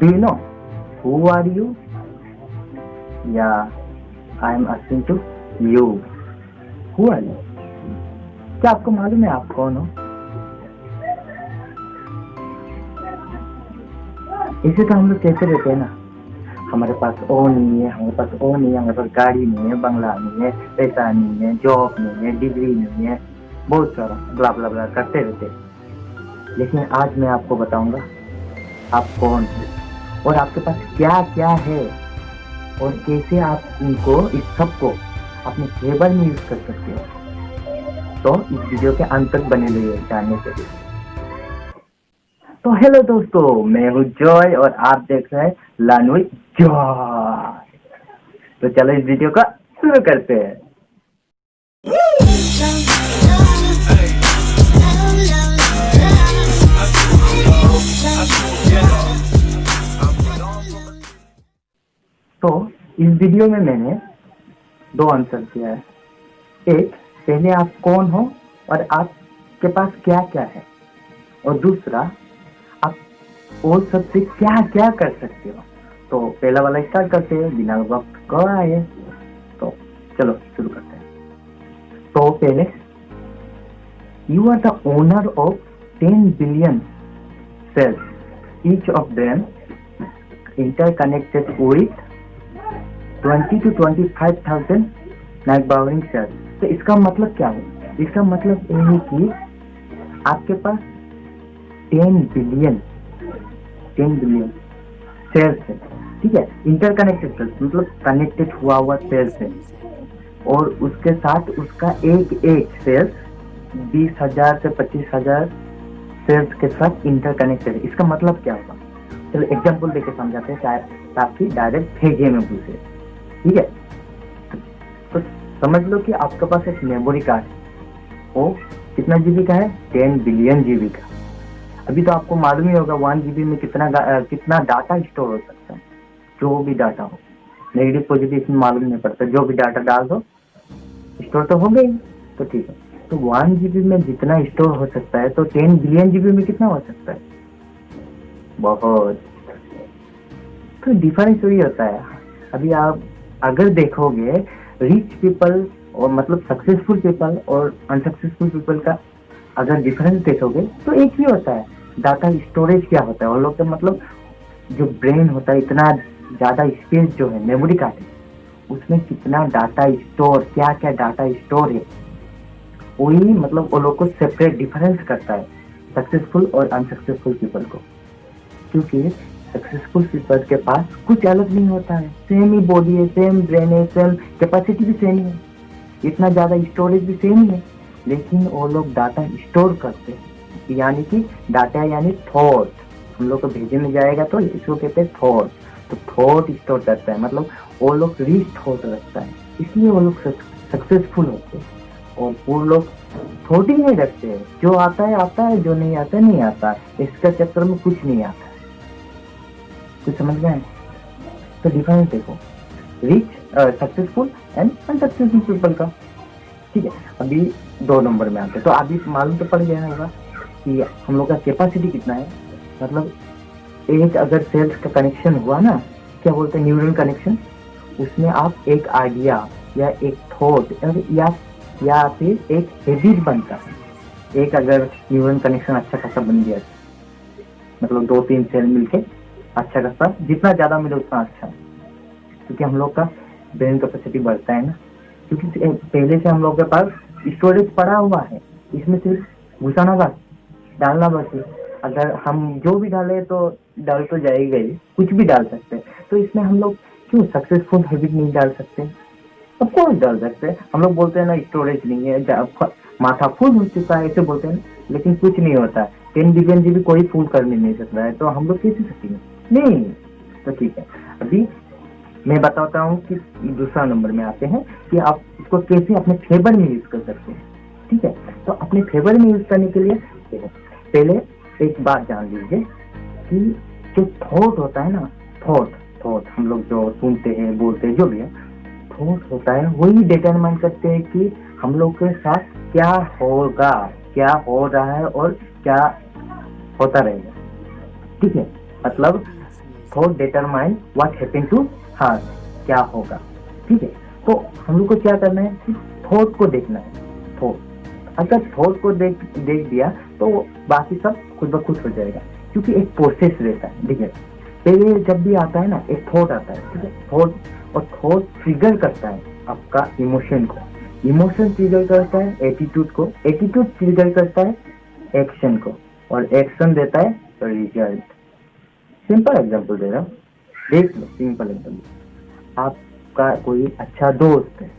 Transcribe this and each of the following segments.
Do you know who are you, या I am asking to you, who are you? क्या आपको मालूम है आप कौन हो? इसे तो हम लोग कहते रहते हैं ना, हमारे पास वो नहीं है, हमारे पास वो नहीं है, हमारे पास गाड़ी नहीं है, बंगला नहीं है, पैसा नहीं है, जॉब नहीं है, डिग्री नहीं है, बहुत सारा ब्ला ब्ला ब्ला करते रहते हैं। लेकिन आज मैं आपको बताऊंगा आप कौन है और आपके पास क्या क्या है और कैसे आप इनको, इस सब को अपने फेवर में यूज कर सकते हो। तो इस वीडियो के अंत तक बने रहिए जानने के लिए। तो हेलो दोस्तों, मैं हूँ जॉय और आप देख रहे हैं लर्न विद जॉय। तो चलो इस वीडियो का शुरू करते हैं। तो इस वीडियो में मैंने दो आंसर दिया है। एक, पहले आप कौन हो और आपके पास क्या क्या है, और दूसरा आप वो सबसे क्या क्या कर सकते हो। तो पहला वाला स्टार्ट करते हैं बिना वक्त गवाए। तो चलो शुरू करते हैं। तो पहले, you are the owner of 10 billion cells, each of them interconnected with 20 to 25,000 networking cells. तो इसका मतलब क्या है? इसका मतलब ये है कि आपके पास 10 बिलियन सेल्स है, ठीक है। इंटरकनेक्टेड सेल्स मतलब कनेक्टेड हुआ सेल्स है, और उसके साथ उसका एक सेल्स 20,000 से 25,000 सेल्स के साथ इंटरकनेक्टेड है। इसका मतलब क्या होगा? चलो एग्जाम्पल देके समझाते हैं ताकि डायरेक्ट भेजे में पूछे, ठीक है। तो समझ लो कि आपके पास एक मेमोरी कार्ड है, वो कितना जीबी का है? 10 बिलियन जीबी का। अभी तो आपको मालूम ही होगा 1 जीबी में कितना डाटा स्टोर हो सकता है। जो भी डाटा हो, नेगेटिव पॉजिटिव इसमें मालूम नहीं पड़ता, जो भी डाटा डाल दो स्टोर तो हो गई। तो ठीक है, तो 1 जीबी में जितना स्टोर हो सकता है, तो 10 बिलियन जीबी में कितना हो सकता है? बहुत। तो डिफरेंस वही होता है। अभी आप अगर देखोगे रिच पीपल और मतलब सक्सेसफुल पीपल और अनसक्सेसफुल पीपल का अगर डिफरेंस देखोगे तो एक ही होता है, डाटा स्टोरेज क्या होता है। और लोग का मतलब जो ब्रेन होता है, इतना ज्यादा स्पेस जो है मेमोरी कार्ड है, उसमें कितना डाटा स्टोर, क्या क्या डाटा स्टोर है, वही मतलब वो लोग को सेपरेट डिफरेंस करता है सक्सेसफुल और अनसक्सेसफुल पीपल को। क्योंकि सक्सेसफुल पीपल के पास कुछ अलग नहीं होता है, सेम ही बॉडी है, सेम ब्रेन है, सेम कैपेसिटी भी सेम है, इतना ज्यादा स्टोरेज भी सेम ही है, लेकिन वो लोग डाटा स्टोर करते हैं। यानी कि डाटा यानी थॉट, हम लोग को भेजे में जाएगा तो इसको कहते हैं थॉट। तो थॉट स्टोर करता है, मतलब वो लोग रिच थॉट रखता है, इसलिए वो लोग सक्सेसफुल होते हैं। और वो लोग थॉट ही नहीं रखते हैं, जो आता है, जो नहीं आता नहीं आता, इसका चक्कर में कुछ नहीं आता है। कुछ समझ गए? तो डिफरेंस देखो rich, successful and unsuccessful people का, ठीक है। अभी 2 नंबर में आते हैं। तो अभी मालूम तो पड़ गया होगा कि हम लोग का कैपेसिटी कितना है। मतलब एक अगर सेल्स का कनेक्शन हुआ ना, क्या बोलते हैं, न्यूरल कनेक्शन, उसमें आप एक आइडिया या एक थॉट या फिर एक हैबिट बनता है। एक अगर न्यूरल कनेक्शन अच्छा खासा बन गया, मतलब 2-3 सेल मिलके अच्छा खासा, जितना ज्यादा मिले उतना अच्छा है, क्योंकि हम लोग का ब्रेन कैपेसिटी बढ़ता है ना। क्योंकि पहले से हम लोग के पास स्टोरेज पड़ा हुआ है, इसमें सिर्फ घुसाना बस, डालना बस है। अगर हम जो भी डाले तो डाल तो जाएगा ही, कुछ भी डाल सकते हैं। तो इसमें हम लोग क्यों सक्सेसफुल हैबिट नहीं डाल सकते? सब कुछ डाल सकते हैं। हम लोग बोलते हैं ना स्टोरेज नहीं है, माथा फुल हो चुका है, ऐसे बोलते हैं, लेकिन कुछ नहीं होता है। 10 बिलियन जीबी कोई फुल कर नहीं सकता है, तो हम लोग कैसे सकेंगे? नहीं। तो ठीक है, अभी मैं बताता हूँ कि दूसरा नंबर में आते हैं कि आप इसको कैसे अपने फेवर में यूज कर सकते हैं, ठीक है। तो अपने फेवर में यूज करने के लिए पहले एक बात जान लीजिए कि जो थॉट होता है ना, थॉट हम लोग जो सुनते हैं, बोलते हैं, जो भी है थॉट होता है, वही डिटरमाइन करते हैं कि हम लोग के साथ क्या होगा, क्या हो रहा है और क्या होता रहेगा, ठीक है। मतलब thought determine what happen to हाँ क्या होगा, ठीक है। तो हम लोग को क्या करना है कि थॉट को देखना है। थॉट अगर थॉट को देख दिया तो बाकी सब खुद ब खुद हो जाएगा, क्योंकि एक प्रोसेस रहता है, ठीक है। पहले जब भी आता है ना एक थॉट आता है, ठीक है, थॉट, और थॉट ट्रिगर करता है आपका इमोशन को, इमोशन ट्रिगर करता है एटीट्यूड को, एटीट्यूड ट्रिगर करता है एक्शन को, और एक्शन देता है रिजल्ट। सिंपल एग्जांपल दे रहा हूँ, देख लो सिंपल एग्जांपल। आपका कोई अच्छा दोस्त है,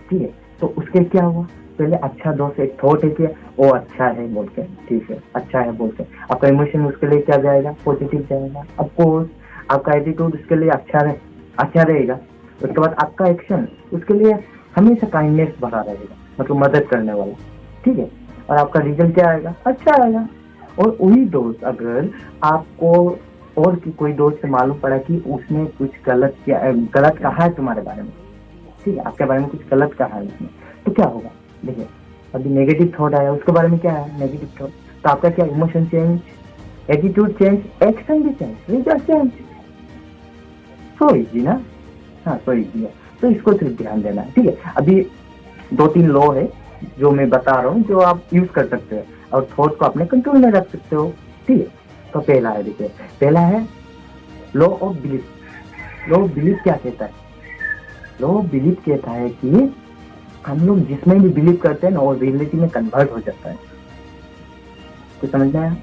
ठीक है, तो उसके क्या हुआ, पहले अच्छा दोस्त एक थॉट है कि वो अच्छा है बोल के, ठीक है, अच्छा है बोल के आपका इमोशन उसके लिए क्या जाएगा, पॉजिटिव जाएगा। ऑफकोर्स आपका एटीट्यूड उसके लिए अच्छा रहेगा। उसके बाद आपका एक्शन उसके लिए हमेशा काइंडनेस भरा रहेगा, मतलब मदद करने वाला, ठीक है, और आपका रिजल्ट क्या आएगा, अच्छा आएगा। और वही दोस्त अगर आपको और कोई दोस्त से मालूम पड़ा कि उसने कुछ गलत कहा है तुम्हारे बारे में, ठीक है, आपके बारे में कुछ गलत कहा है उसने, तो क्या होगा, देखिए अभी नेगेटिव थॉट आया, उसके बारे में क्या है नेगेटिव थॉट, तो आपका क्या emotion change, attitude change, action भी change, result change. So easy ना, हाँ सो इजी है। तो इसको सिर्फ ध्यान देना है, ठीक है। अभी 2-3 लॉ है जो मैं बता रहा हूँ, जो आप यूज कर सकते हैं और थॉट को अपने कंट्रोल में रख सकते हो, ठीक है। तो पहला है, देखिए पहला है law of belief. Law of belief क्या कहता है, लॉ ऑफ बिलीफ कहता है कि हम लोग जिसमें भी बिलीव करते हैं ना वो रियलिटी में कन्वर्ट हो जाता है। तो समझ में आया,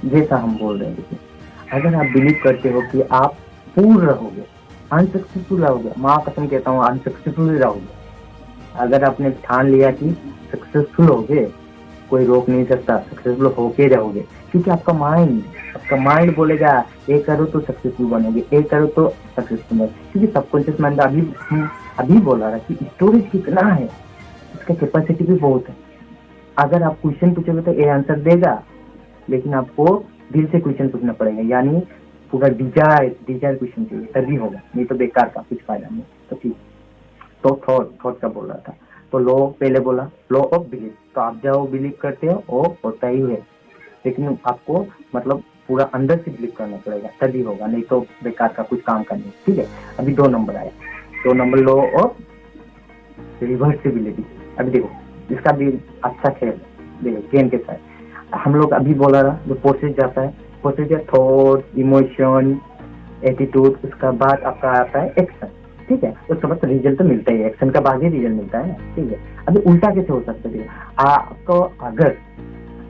जैसा हम बोल रहे हैं, देखिए अगर आप बिलीव करते हो कि आप पूर्ण रहोगे, अनसक्सेसफुल रहोगे, माँ कसम कहता हूँ अनसक्सेसफुल रहोगे, अगर आपने ठान लिया कि सक्सेसफुल होगे, कोई रोक नहीं सकता, सक्सेसफुल होके रहोगे, क्योंकि आपका माइंड बोलेगा ये करो तो सक्सेसफुल बनोगे, ये करो तो सक्सेसफुल बनो, क्योंकि सबकॉन्शियस माइंड अभी बोला रहा कि स्टोरेज कितना है, इसका कैपेसिटी भी बहुत है। अगर आप क्वेश्चन पूछोगे तो ये आंसर देगा, लेकिन आपको दिल से क्वेश्चन पूछना पड़ेगा, यानी पूरा डिजायर क्वेश्चन चाहिए, तभी होगा, नहीं तो बेकार का कुछ फायदा नहीं। तो ठीक, तो थॉट का बोल रहा था। तो लॉ पहले बोला लॉ ऑफ बिलीफ, तो आप जो बिलीव करते हो वो होता ही है, लेकिन आपको मतलब पूरा अंदर से बिलीव करना पड़ेगा, तभी होगा, नहीं तो बेकार का कुछ काम करना, ठीक है। अभी 2 नंबर आया, 2 नंबर लॉ ऑफ रिवर्सिबिलिटी। अभी देखो इसका भी अच्छा खेल, देखो गेम के साथ हम लोग अभी बोला रहा, जो प्रोसेस जाता है, प्रोसेस है थॉट, इमोशन, एटीट्यूड, उसका बाद आपका आता है एक्शन, ठीक है। उसके बाद रिजल्ट तो मिलता ही है, एक्शन का बाद ही रिजल्ट मिलता है ना, ठीक है। अभी उल्टा कैसे हो सकता है, आपको अगर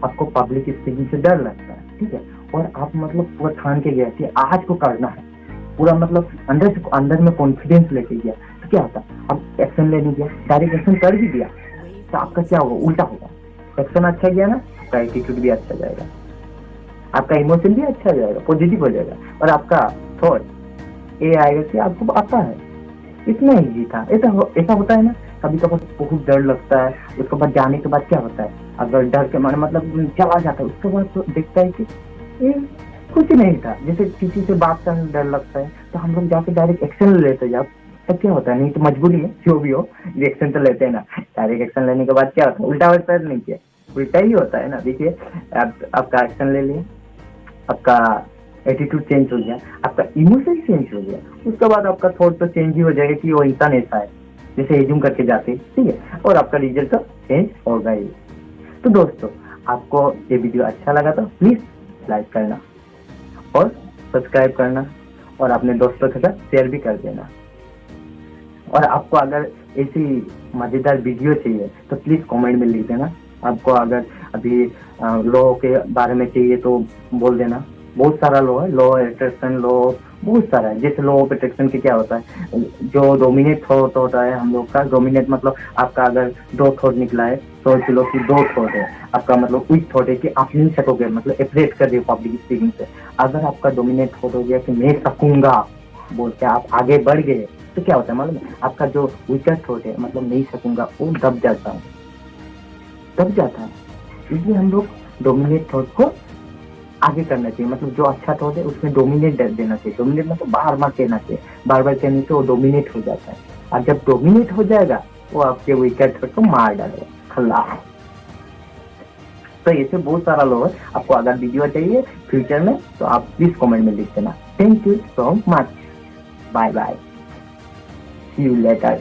आपको पब्लिक स्पीकिंग से डर लगता है, ठीक है, और आप मतलब पूरा ठान के गया कि आज को करना है, पूरा मतलब अंदर में कॉन्फिडेंस लेके गया, तो क्या होता, अब एक्शन लेने गया, डायरेक्ट एक्शन कर भी दिया, तो आपका क्या होगा, उल्टा होगा। एक्शन अच्छा गया ना, आपका एटीट्यूड भी अच्छा जाएगा, आपका इमोशन भी अच्छा जाएगा, पॉजिटिव हो जाएगा, और आपका थॉट ये आएगा कि आपको आता है, इतना ईजी था। ऐसा होता है ना, कभी कभी बहुत डर लगता है, उसके बाद जाने के बाद क्या होता है, अगर डर के मारे मतलब चला जाता है, उसके बाद तो देखता है कि ये कुछ नहीं था, जैसे किसी से बात करने डर लगता है, तो हम लोग जाके डायरेक्ट एक्शन ले लेते हैं, तब क्या होता है, नहीं तो मजबूरी में जो भी हो एक्शन तो लेते हैं ना, डायरेक्ट एक्शन लेने के बाद क्या होता है, उल्टा होता है, नहीं किया उल्टा ही होता है ना। देखिए आपका एक्शन ले लिया, आपका एटीट्यूड चेंज हो गया, आपका इमोशन चेंज हो गया, उसके बाद आपका थॉट तो चेंज ही हो जाएगा कि वो इंसान ऐसा है जैसे एज्यूम करके जाते, ठीक है, और आपका रिजल्ट तो चेंज होगा ही। तो दोस्तों आपको ये वीडियो अच्छा लगा तो प्लीज लाइक करना और सब्सक्राइब करना, और अपने दोस्तों के साथ शेयर भी कर देना। और आपको अगर ऐसी मजेदार वीडियो चाहिए तो प्लीज कमेंट में लिख देना। आपको अगर अभी लॉ के बारे में चाहिए तो बोल देना, बहुत सारा लॉ है, लॉ अट्रैक्शन लॉ बहुत सारा है। जैसे लॉ ऑफ अट्रैक्शन के क्या होता है, जो डोमिनेट थॉट होता है हम लोग का, डोमिनेट मतलब आपका अगर 2 थॉट निकला है, सोच लो कि 2 थॉट है, आपका मतलब वीक थॉट है कि आप नहीं सकोगे, मतलब अप्रेट कर रहे हो पब्लिक स्पीकिंग से। अगर आपका डोमिनेट थॉट हो गया कि मैं सकूंगा बोल के आप आगे बढ़ गए, तो क्या होता है मालूम है, आपका जो वीकर थॉट है मतलब नहीं सकूंगा वो दब जाता है। इसलिए हम लोग डोमिनेट थॉट को आगे करना चाहिए, मतलब जो अच्छा थॉट है उसमें डोमिनेट देना चाहिए। डोमिनेट मतलब बार बार कहना चाहिए, बार बार कहने से वो डोमिनेट हो जाता है, और जब डोमिनेट हो जाएगा वो आपके वीकर थॉट को मार डालेगा, खल्लास। तो ऐसे बहुत सारा लोग है। आपको अगर वीडियो चाहिए फ्यूचर में तो आप प्लीज कमेंट में लिख देना। Thank you so much, bye bye, see you letter.